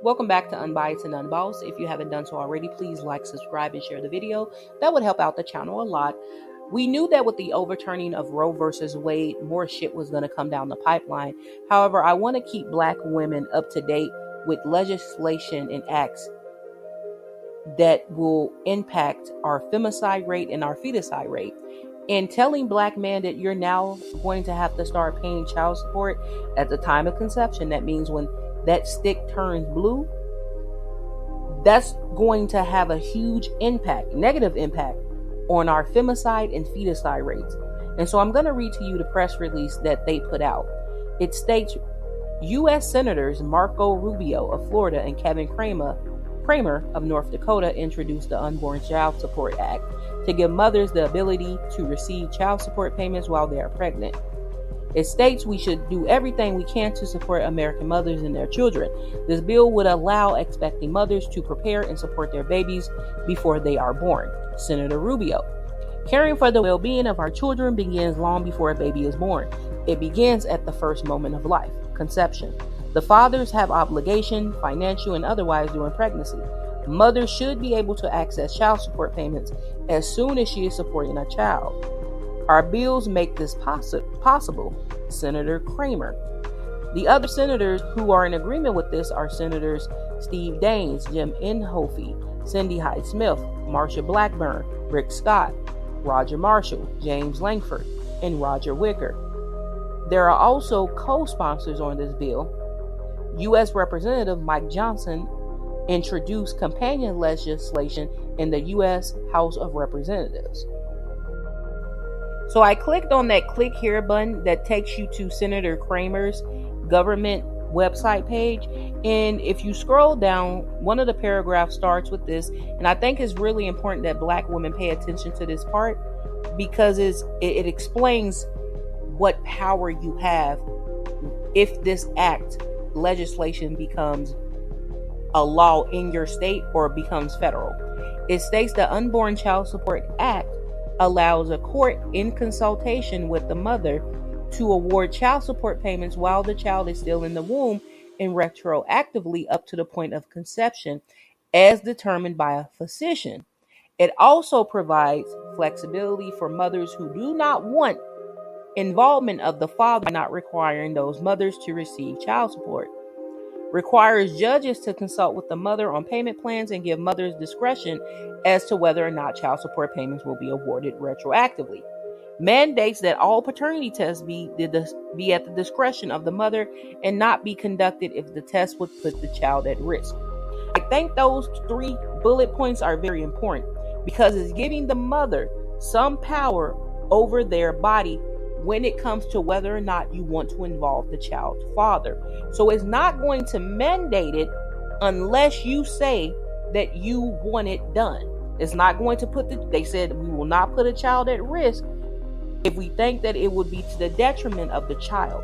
Welcome back to Unbiased and Unbossed. If you haven't done so already, please like, subscribe, and share the video. That would help out the channel a lot. We knew that with the overturning of Roe versus Wade, more shit was going to come down the pipeline. However, I want to keep Black women up to date with legislation and acts that will impact our femicide rate and our feticide rate. And telling Black men that you're now going to have to start paying child support at the time of conception, that means when that stick turns blue, that's going to have a huge impact, negative impact on our femicide and feticide rates. And so I'm going to read to you the press release that they put out. It states, U.S. Senators Marco Rubio of Florida and Kevin Cramer of North Dakota introduced the Unborn Child Support Act to give mothers the ability to receive child support payments while they are pregnant. It states we should do everything we can to support American mothers and their children. This bill would allow expecting mothers to prepare and support their babies before they are born. Senator Rubio. Caring for the well-being of our children begins long before a baby is born. It begins at the first moment of life, conception. The fathers have obligation, financial and otherwise, during pregnancy. Mothers should be able to access child support payments as soon as she is supporting a child. Our bills make this possible, Senator Cramer. The other senators who are in agreement with this are Senators Steve Daines, Jim Inhofe, Cindy Hyde-Smith, Marsha Blackburn, Rick Scott, Roger Marshall, James Lankford, and Roger Wicker. There are also co-sponsors on this bill. U.S. Representative Mike Johnson introduced companion legislation in the U.S. House of Representatives. So I clicked on that click here button that takes you to Senator Cramer's government website page. And if you scroll down, one of the paragraphs starts with this. And I think it's really important that Black women pay attention to this part because it explains what power you have if this legislation becomes a law in your state or becomes federal. It states the Unborn Child Support Act allows a court in consultation with the mother to award child support payments while the child is still in the womb and retroactively up to the point of conception as determined by a physician. It also provides flexibility for mothers who do not want involvement of the father, not requiring those mothers to receive child support. Requires judges to consult with the mother on payment plans and give mothers discretion as to whether or not child support payments will be awarded retroactively. Mandates that all paternity tests be at the discretion of the mother and not be conducted if the test would put the child at risk. I think those 3 bullet points are very important because it's giving the mother some power over their body when it comes to whether or not you want to involve the child's father. So it's not going to mandate it unless you say that you want it done. It's not going to they said we will not put a child at risk if we think that it would be to the detriment of the child.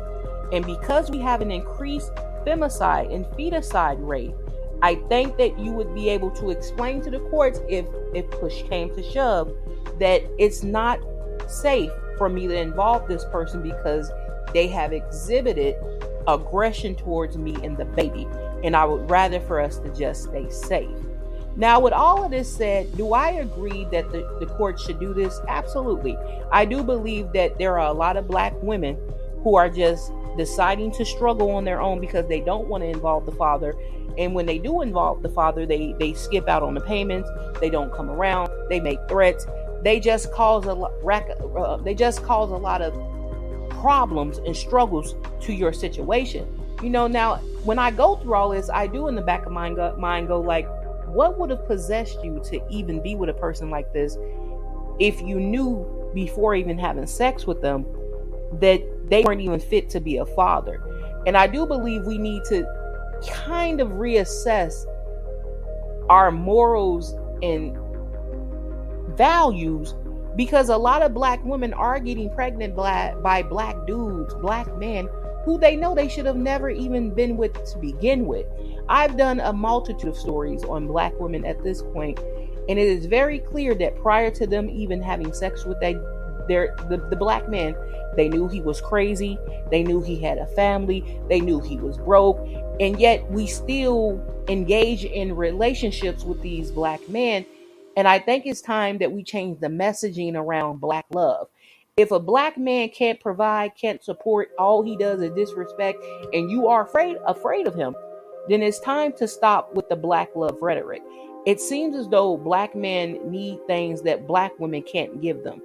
And because we have an increased femicide and feticide rate, I think that you would be able to explain to the courts if push came to shove that it's not safe for me to involve this person because they have exhibited aggression towards me and the baby. And I would rather for us to just stay safe. Now, with all of this said, do I agree that the court should do this? Absolutely. I do believe that there are a lot of Black women who are just deciding to struggle on their own because they don't want to involve the father. And when they do involve the father, they skip out on the payments. They don't come around. They make threats. They just cause a lot of problems and struggles to your situation. Now when I go through all this, I do in the back of my mind go like, what would have possessed you to even be with a person like this if you knew before even having sex with them that they weren't even fit to be a father? And I do believe we need to kind of reassess our morals and values because a lot of Black women are getting pregnant by Black dudes, Black men who they know they should have never even been with to begin with. I've done a multitude of stories on Black women at this point, and it is very clear that prior to them even having sex with the black men, they knew he was crazy. They knew he had a family. They knew he was broke. And yet we still engage in relationships with these black men. And I think it's time that we change the messaging around black love. If a black man can't provide, can't support, all he does is disrespect, and you are afraid of him, then it's time to stop with the black love rhetoric. It seems as though black men need things that black women can't give them.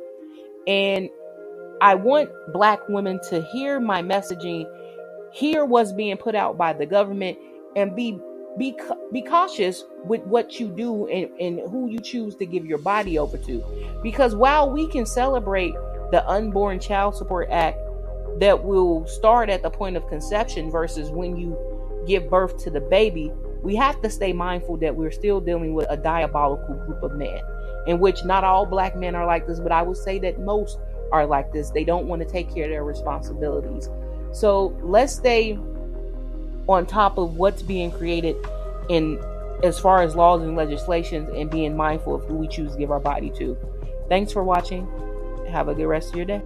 And I want black women to hear my messaging, hear what's being put out by the government, and be cautious with what you do and who you choose to give your body over to. Because while we can celebrate the Unborn Child Support Act that will start at the point of conception versus when you give birth to the baby, we have to stay mindful that we're still dealing with a diabolical group of men, in which not all black men are like this, but I would say that most are like this. They don't want to take care of their responsibilities. So let's stay on top of what's being created in as far as laws and legislations, and being mindful of who we choose to give our body to. Thanks for watching. Have a good rest of your day.